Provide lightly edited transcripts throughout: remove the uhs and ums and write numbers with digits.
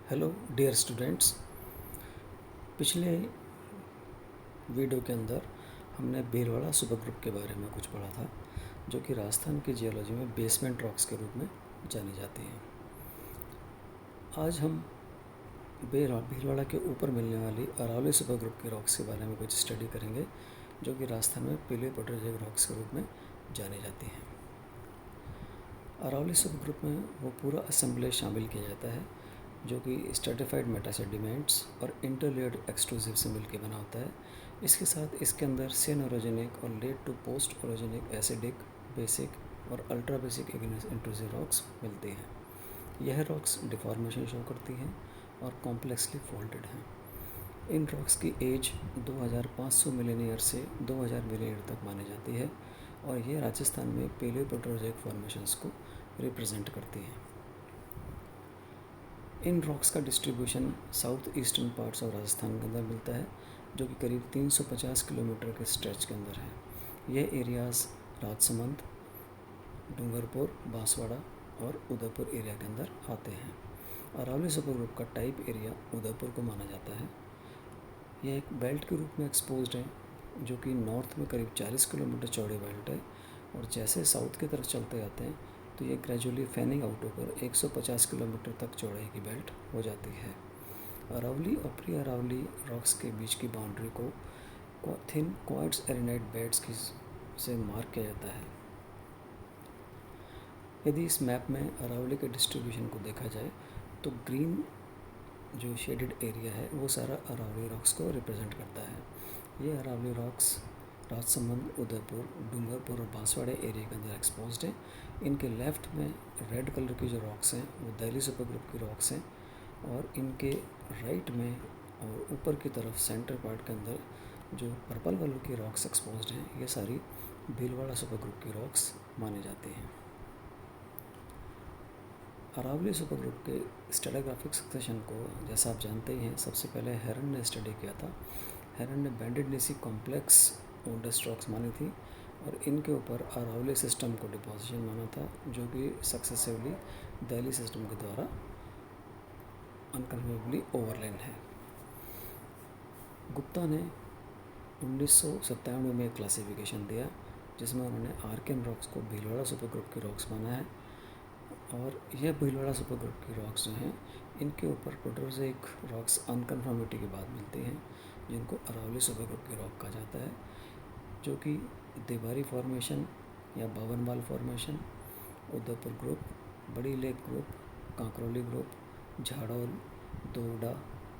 Hello dear students. पिछले video के अंदर हमने भीलवाड़ा सुपर ग्रुप के बारे में कुछ पढ़ा था, जो कि राजस्थान की जियोलॉजी में बेसमेंट रॉक्स के रूप में जानी जाती हैं। आज हम भीलवाड़ा के ऊपर मिलने वाली अरावली सुपर ग्रुप के रॉक्स के बारे में कुछ स्टडी करेंगे, जो कि राजस्थान में पेलियोपोटोजेनिक रॉक्स के रूप में जानी जाती हैं। अरावली सुपर ग्रुप में वो पूरा असेंबलेज शामिल किया जाता है, जो कि स्ट्रेटिफाइड मेटासेडिमेंट्स और इंटरलेयर्ड एक्सट्रूसिव से मिलकर बना होता है। इसके साथ इसके अंदर सेन ओरोजेनिक और late to post orogenic acidic, basic और ultra basic igneous intrusive rocks मिलती हैं। यह रॉक्स डिफॉर्मेशन शो करती हैं और कॉम्प्लेक्सली फोल्डेड हैं। इन रॉक्स की एज 2500 मिलियन ईयर से 2000 मिलियन ईयर तक मानी जाती है और ये राजस्थान में पेलियोपोटोजेनिक फॉर्मेशंस को रिप्रेजेंट करती हैं। इन रॉक्स का distribution south eastern parts of Rajasthan के अंदर मिलता है, जो कि करीब 350 किलोमीटर के स्ट्रेच के अंदर है। यह एरियाज़ राजसमंद, डूंगरपुर, बांसवाड़ा और उदयपुर एरिया के अंदर आते हैं। अरावली सुपर ग्रुप का टाइप एरिया उदयपुर को माना जाता है। यह एक बेल्ट के रूप में एक्सपोज्ड है, जो कि नॉर्थ में करीब 40 किलोमीटर चौड़ी बेल्ट है, और जैसे साउथ की तरफ चलते जाते हैं तो ये ग्रेजुअली फैनिंग आउट होकर 150 किलोमीटर तक चौड़ाई की बेल्ट हो जाती है। अरावली और प्री अरावली रॉक्स के बीच की बाउंड्री को थिन क्वार्ट्ज एरेनाइट बेड्स की से मार्क किया जाता है। यदि इस मैप में अरावली के डिस्ट्रीब्यूशन को देखा जाए तो ग्रीन जो शेडेड एरिया है वो सारा अरावली रॉक्स को रिप्रेजेंट करता है। ये अरावली रॉक्स राजसमंद, उदयपुर, डूंगरपुर और बांसवाड़े एरिया के अंदर एक्सपोज्ड है। इनके लेफ़्ट में रेड कलर की जो रॉक्स हैं वो दिल्ली सुपर ग्रुप की रॉक्स हैं, और इनके राइट में और ऊपर की तरफ सेंटर पार्ट के अंदर जो पर्पल कलर की रॉक्स एक्सपोज्ड हैं, ये सारी भीलवाड़ा सुपर ग्रुप की रॉक्स मानी जाती हैं। अरावली सुपर ग्रुप के स्ट्रेटिग्राफिक सक्सेशन को जैसा आप जानते ही हैं, सबसे पहले हेरन ने स्टडी किया था। हेरन ने बैंडेड नीसी कॉम्प्लेक्स ओल्डेस्ट रॉक्स मानी थी और इनके ऊपर अरावली सिस्टम को डिपोजिशन माना था, जो कि सक्सेसिवली दिल्ली सिस्टम के द्वारा अनकन्फर्मेबली ओवरलैन है। गुप्ता ने 1997 में एक क्लासिफिकेशन दिया, जिसमें उन्होंने आर्कियन रॉक्स को भीलवाड़ा सुपर ग्रुप की रॉक्स माना है, और यह भीलवाड़ा सुपर ग्रुप की रॉक्स जो हैं इनके ऊपर प्रोटोजोइक रॉक्स अनकन्फर्मिटी के बाद मिलती हैं, जिनको अरावली सुपर ग्रुप की रॉक कहा जाता है, जो कि देवारी फॉर्मेशन या Bavanwal formation, Udaipur group, Badi lake group, Kankroli group, Jharol, Dovda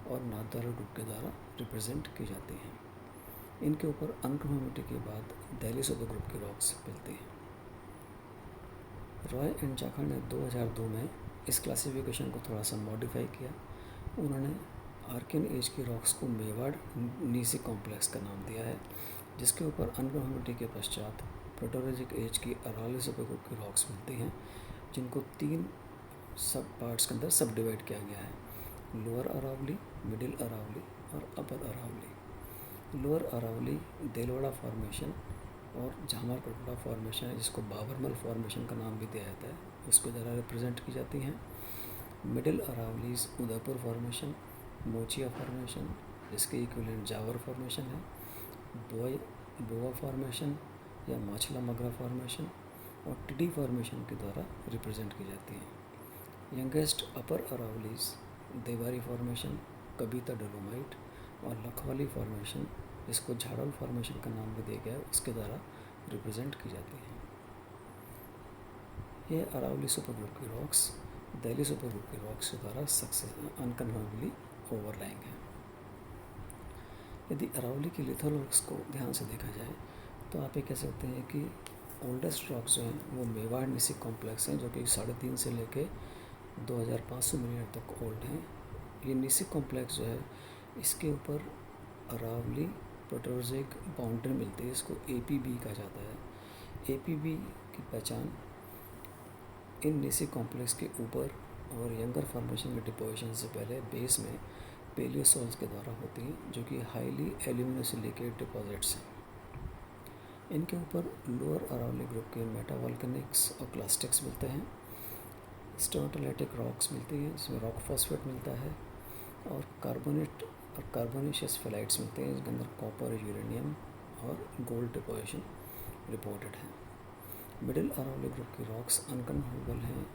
और नाथद्वारा ग्रुप के द्वारा रिप्रेजेंट की जाती हैं। इनके ऊपर अनकन्फर्मिटी के बाद दिल्ली सुपर ग्रुप की रॉक्स मिलती हैं। रॉय एंड जाखड़ ने 2002 में इस क्लासिफिकेशन को थोड़ा सा मॉडिफाई किया। उन्होंने आर्कियन एज की रॉक्स को मेवाड़ नीसी कॉम्प्लेक्स का नाम दिया है, जिसके ऊपर अनकन्फर्मिटी के पश्चात प्रोटोलॉजिक एज की अरावली सुपर ग्रुप की रॉक्स मिलती हैं, जिनको 3 सब पार्ट्स के अंदर सब डिवाइड किया गया है: लोअर अरावली, मिडिल अरावली और अपर अरावली। लोअर अरावली देलवाड़ा फॉर्मेशन और झामर कटोरा फॉर्मेशन है, जिसको बाबरमल फॉर्मेशन का नाम भी दिया जाता है, उसके द्वारा रिप्रेजेंट की जाती हैं। Middle Aravallis Udaipur formation, Mochia formation जिसके इक्विवेलेंट जावर फॉर्मेशन है, बोआ फॉर्मेशन या माछला मगरा फॉर्मेशन और टिडी फॉर्मेशन के द्वारा रिप्रेजेंट की जाती हैं। यंगेस्ट अपर अरावलीज देवारी फॉर्मेशन, कबीता डोलोमाइट और लखवाली फॉर्मेशन, जिसको झाड़ोल फॉर्मेशन का नाम भी दिया गया है, उसके द्वारा रिप्रेजेंट की जाती हैं। ये अरावली सुपर ग्रुप की रॉक्स दिल्ली सुपर ग्रुप की रॉक्स के द्वारा अनकन्फर्मेबली ओवरलैइंग है। यदि अरावली की लिथल रॉक्स को ध्यान से देखा जाए तो आप ये कह सकते हैं कि ओल्डेस्ट रॉक्स जो हैं वो मेवाड़ नीसी कॉम्प्लेक्स हैं, जो कि 3.5 से लेके 2500 मिलियन तक ओल्ड हैं। ये नीसी कॉम्प्लेक्स जो है, इसके ऊपर अरावली प्रोटोजोइक बाउंड्री मिलती है, इसको APB कहा जाता है। APB की पहचान इन नीसी कॉम्प्लेक्स के ऊपर और यंगर फॉर्मेशन में डिपोजिशन से पहले बेस में पेलियोसोल्स के द्वारा होती हैं, जो कि हाईली एल्यूमिनोसिलिकेट डिपॉजिट्स हैं। इनके ऊपर लोअर अरावली ग्रुप के मेटावॉल्केनिक्स और क्लास्टिक्स मिलते हैं। स्टोनाटोलाइटिक रॉक्स मिलती हैं जिसमें रॉक फॉस्फेट मिलता है, और कार्बोनेट और कार्बोनेशियस फेलाइट्स मिलते हैं जिनके अंदर कॉपर, यूरेनियम और गोल्ड डिपोजिशन रिपोर्टेड है। मिडिल अरावली ग्रुप की रॉक्स अनकन्फर्मेबल हैं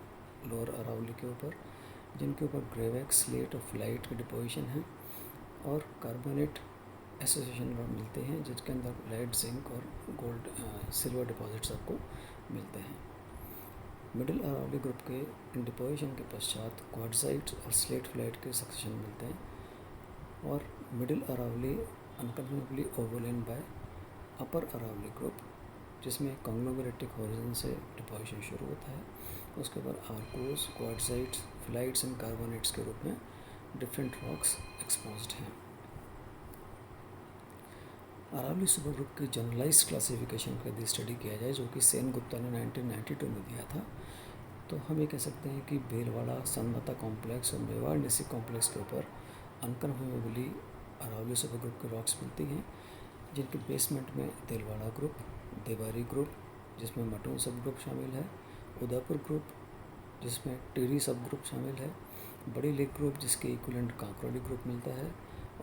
लोअर अरावली के ऊपर, जिनके ऊपर ग्रेवेक्स, स्लेट और फ्लाइट के डिपोजिशन हैं, और कार्बोनेट एसोसिएशन रॉक मिलते हैं जिसके अंदर लेड, जिंक और गोल्ड सिल्वर डिपॉजिट्स आपको मिलते हैं। मिडिल अरावली ग्रुप के डिपोजिशन के पश्चात क्वार्ट्जाइट और स्लेट फ्लाइट के सक्सेशन मिलते हैं, और middle Aravalli unconformably overlain by upper Aravalli group, जिसमें कॉन्ग्लोमेरेटिक हॉरिजन से डिपोजिशन शुरू होता है। उसके ऊपर आर्कोस, क्वार्ट्जाइट्स, फ्लाइट्स एंड कार्बोनेट्स के रूप में डिफरेंट रॉक्स एक्सपोज्ड हैं। अरावली सुपर ग्रुप की जनरलाइज क्लासिफिकेशन का यदि स्टडी किया जाए, जो कि सेन गुप्ता ने 1992 में दिया था, तो हम ये कह सकते हैं कि भीलवाड़ा सनबता कॉम्प्लेक्स और मेवाड़ निसी कॉम्प्लेक्स के ऊपर अनकन्फर्मेबली अरावली सुपर ग्रुप की रॉक्स मिलती हैं, जिनके बेसमेंट में दिलवाड़ा ग्रुप, देवारी ग्रुप जिसमें मटून सब ग्रुप शामिल है, उदयपुर ग्रुप जिसमें टिहरी सब ग्रुप शामिल है, बड़ी लेक ग्रुप जिसके इक्विवेलेंट कांकरोली ग्रुप मिलता है,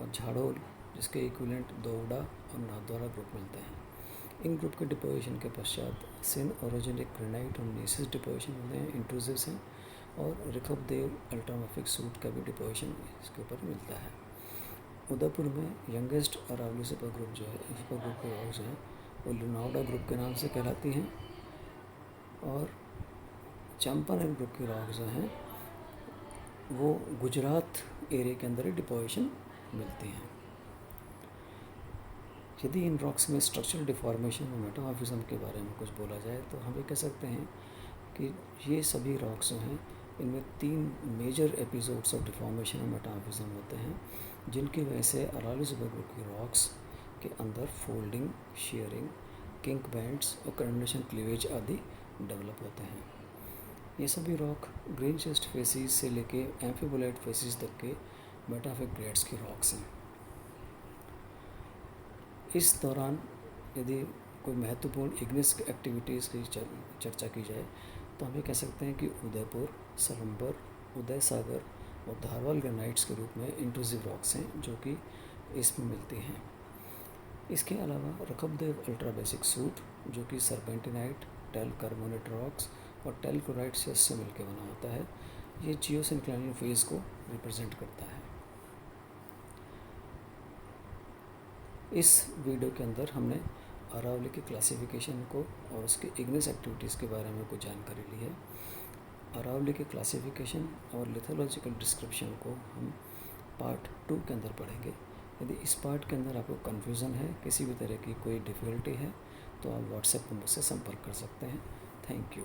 और झाड़ोल जिसके इक्विवेलेंट दोवड़ा और नाथद्वारा ग्रुप मिलते हैं। इन ग्रुप के डिपोजिशन के पश्चात सिन ओरिजिनिक ग्रेनाइट और नीसिस डिपोजिशन होते हैं, इंट्रूसिव्स हैं, और रिखबदेव अल्ट्रामॉर्फिक सूट का भी डिपोजिशन इसके ऊपर मिलता है। उदयपुर में यंगेस्ट अरावली सुपर ग्रुप जो है, सुपर ग्रुप के रॉक्स हैं, वो लुनावडा ग्रुप के नाम से कहलाती हैं, और चंपानेर ग्रुप की रॉक्स जो हैं वो गुजरात एरिया के अंदर ही डिपोजिशन मिलती हैं। यदि इन रॉक्स में स्ट्रक्चरल डिफॉर्मेशन और मेटामॉर्फिज्म के बारे में कुछ बोला जाए, तो हम ये कह सकते हैं कि ये सभी रॉक्स जो हैं इनमें 3 मेजर एपिसोड्स ऑफ डिफॉर्मेशन और मेटामॉर्फिज्म होते हैं, जिनकी वजह से अरावली सुपर ग्रुप की रॉक्स के अंदर फोल्डिंग, शेयरिंग, किंक बैंड्स और कंडेंसेशन क्लीवेज आदि डेवलप होते हैं। ये सभी रॉक ग्रीन शेस्ट फेसिस से लेके एम्फीबोलाइट फेसिस तक के मेटाफिक ग्रेड्स की रॉक्स हैं। इस दौरान यदि कोई महत्वपूर्ण इग्निस एक्टिविटीज़ की चर्चा की जाए, तो हम ये कह सकते हैं कि उदयपुर, सलम्बर, उदय सागर और धारवाल ग्रेनाइट्स के रूप में इंट्रूसिव रॉक्स हैं जो कि इसमें मिलती हैं। इसके अलावा रखबदेव अल्ट्रा बेसिक सूट जो कि सर्पेंटिनाइट, टेल कार्बोनेट रॉक्स और टेल क्लोराइड से मिलकर बना होता है, ये जियोसिंक्लाइनिक फेज को रिप्रेजेंट करता है। इस वीडियो के अंदर हमने अरावली की क्लासिफिकेशन को और उसके इग्निस एक्टिविटीज़ के बारे में कुछ जानकारी ली है। अरावली के क्लासिफिकेशन और लिथोलॉजिकल डिस्क्रिप्शन को हम पार्ट 2 के अंदर पढ़ेंगे। यदि इस पार्ट के अंदर आपको कन्फ्यूज़न है, किसी भी तरह की कोई डिफ़िकल्टी है, तो आप व्हाट्सएप पर मुझसे संपर्क कर सकते हैं। Thank you.